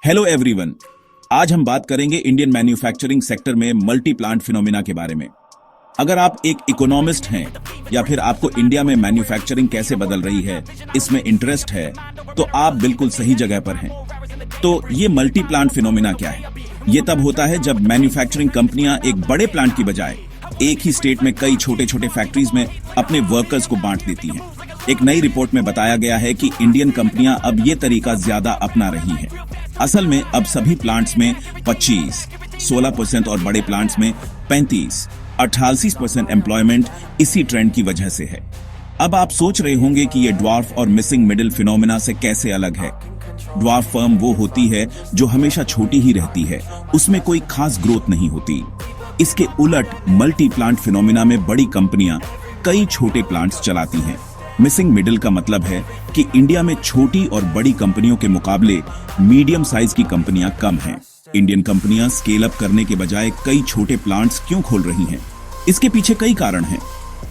Hello everyone. आज हम बात करेंगे इंडियन मैन्युफैक्चरिंग सेक्टर में मल्टी प्लांट फिनोमिना के बारे में। अगर आप एक इकोनॉमिस्ट हैं या फिर आपको इंडिया में मैन्युफैक्चरिंग कैसे बदल रही है इसमें इंटरेस्ट है, तो आप बिल्कुल सही जगह पर हैं। तो ये मल्टी प्लांट फिनोमिना क्या है? ये तब होता है जब मैन्युफैक्चरिंग कंपनियां एक बड़े प्लांट की बजाय एक ही स्टेट में कई छोटे छोटे फैक्ट्रीज में अपने वर्कर्स को बांट देती हैं। एक नई रिपोर्ट में बताया गया है कि इंडियन कंपनियां अब ये तरीका ज्यादा अपना रही हैं। असल में अब सभी प्लांट्स में 25-16% और बड़े प्लांट्स में 35-88% एम्प्लॉयमेंट इसी ट्रेंड की वजह से है। अब आप सोच रहे होंगे कि ये ड्वार्फ और मिसिंग मिडिल फिनोमिना से कैसे अलग है। ड्वार्फ फर्म वो होती है जो हमेशा छोटी ही रहती है, उसमें कोई खास ग्रोथ नहीं होती। इसके उलट मल्टी प्लांट फिनोमिना में बड़ी कंपनियां कई छोटे प्लांट्स चलाती हैं। मिसिंग मिडिल का मतलब है कि इंडिया में छोटी और बड़ी कंपनियों के मुकाबले मीडियम साइज की कंपनियां कम हैं। इंडियन कंपनियां स्केल अप करने के बजाय कई छोटे प्लांट्स क्यों खोल रही हैं? इसके पीछे कई कारण हैं।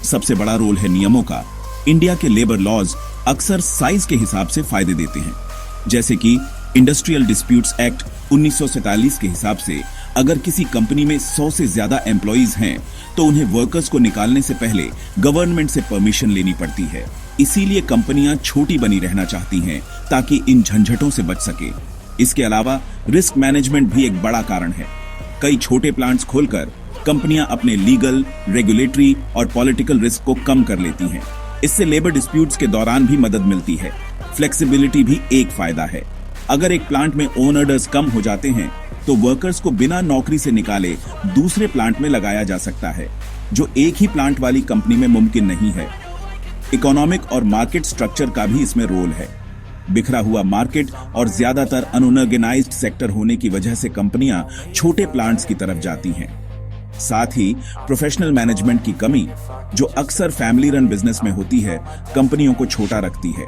सबसे बड़ा रोल है नियमों का। इंडिया के लेबर लॉज अक्सर साइज के हिसाब से फायदे देते हैं। जैसे कि इंडस्ट्रियल डिस्प्यूट्स एक्ट 1947 के हिसाब से अगर किसी कंपनी में 100 से ज्यादा एम्प्लॉइज हैं तो उन्हें वर्कर्स को निकालने से पहले गवर्नमेंट से परमिशन लेनी पड़ती है। इसीलिए कंपनियां छोटी बनी रहना चाहती हैं ताकि इन झंझटों से बच सके। इसके अलावा रिस्क मैनेजमेंट भी एक बड़ा कारण है। कई छोटे प्लांट्स खोलकर कंपनियां अपने लीगल, रेगुलेटरी और पॉलिटिकल रिस्क को कम कर लेती हैं। इससे लेबर डिस्प्यूट्स के दौरान भी मदद मिलती है। फ्लेक्सिबिलिटी भी एक फायदा है। अगर एक प्लांट में ओनर्स कम हो जाते हैं तो वर्कर्स को बिना नौकरी से निकाले दूसरे प्लांट में लगाया जा सकता है, जो एक ही प्लांट वाली कंपनी में मुमकिन नहीं है। इकोनॉमिक और मार्केट स्ट्रक्चर का भी इसमें रोल है। बिखरा हुआ मार्केट और ज्यादातर अनऑर्गेनाइज्ड सेक्टर होने की वजह से कंपनियां छोटे प्लांट्स की तरफ जाती हैं। साथ ही प्रोफेशनल मैनेजमेंट की कमी, जो अक्सर फैमिली रन बिजनेस में होती है, कंपनियों को छोटा रखती है।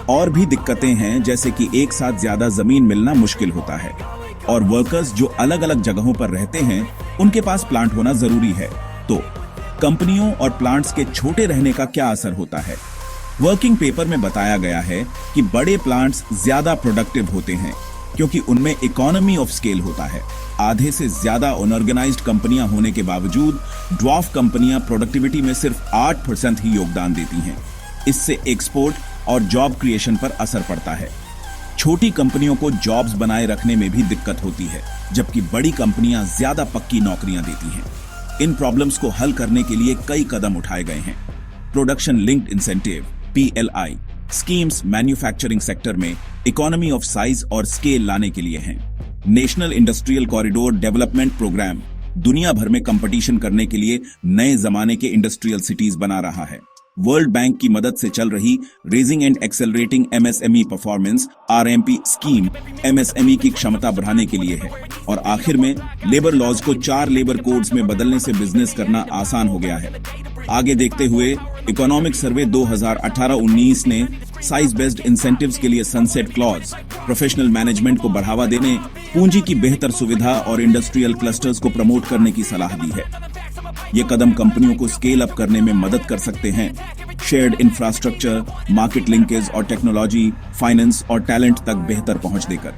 और भी दिक्कतें हैं, जैसे कि एक साथ ज्यादा जमीन मिलना मुश्किल होता है और वर्कर्स जो अलग अलग जगहों पर रहते हैं उनके पास प्लांट होना जरूरी है। तो कंपनियों और प्लांट्स के छोटे रहने का क्या असर होता है? वर्किंग पेपर में बताया गया है कि बड़े प्लांट्स ज्यादा प्रोडक्टिव होते हैं क्योंकि उनमें इकोनॉमी ऑफ स्केल होता है। आधे से ज्यादा अनऑर्गेनाइज्ड कंपनियां होने के बावजूद ड्वार्फ कंपनियां प्रोडक्टिविटी में सिर्फ 8% ही योगदान देती हैं। इससे एक्सपोर्ट और जॉब क्रिएशन पर असर पड़ता है। छोटी कंपनियों को जॉब्स बनाए रखने में भी दिक्कत होती है, जबकि बड़ी कंपनियां ज्यादा पक्की नौकरियां देती हैं। इन प्रॉब्लम्स को हल करने के लिए कई कदम उठाए गए हैं। Production linked incentive (PLI) schemes manufacturing sector में इकोनॉमी ऑफ साइज और स्केल लाने के लिए हैं। National industrial corridor development programme दुनिया भर में कंपटीशन करने के लिए नए जमाने के इंडस्ट्रियल सिटीज बना रहा है। वर्ल्ड बैंक की मदद से चल रही raising and accelerating MSME performance RMP scheme MSME की क्षमता बढ़ाने के लिए है। और आखिर में लेबर लॉज को 4 लेबर कोड्स में बदलने से बिजनेस करना आसान हो गया है। आगे देखते हुए इकोनॉमिक सर्वे 2018-19 ने साइज बेस्ड इंसेंटिव्स के लिए सनसेट क्लॉज, प्रोफेशनल मैनेजमेंट को बढ़ावा देने, पूंजी की बेहतर सुविधा और इंडस्ट्रियल क्लस्टर्स को प्रमोट करने की सलाह दी है। ये कदम कंपनियों को स्केल अप करने में मदद कर सकते हैं। शेयर्ड इंफ्रास्ट्रक्चर, मार्केट लिंकेज और टेक्नोलॉजी, फाइनेंस और टैलेंट तक बेहतर पहुंच देकर।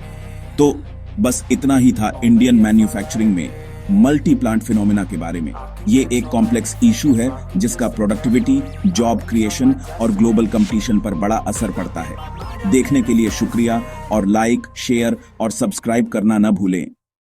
तो बस इतना ही था इंडियन मैन्युफैक्चरिंग में मल्टी प्लांट फिनोमिना के बारे में। ये एक कॉम्प्लेक्स इशू है जिसका प्रोडक्टिविटी, जॉब क्रिएशन और ग्लोबल कंपटीशन पर बड़ा असर पड़ता है। देखने के लिए शुक्रिया और लाइक, शेयर और सब्सक्राइब करना न भूलें।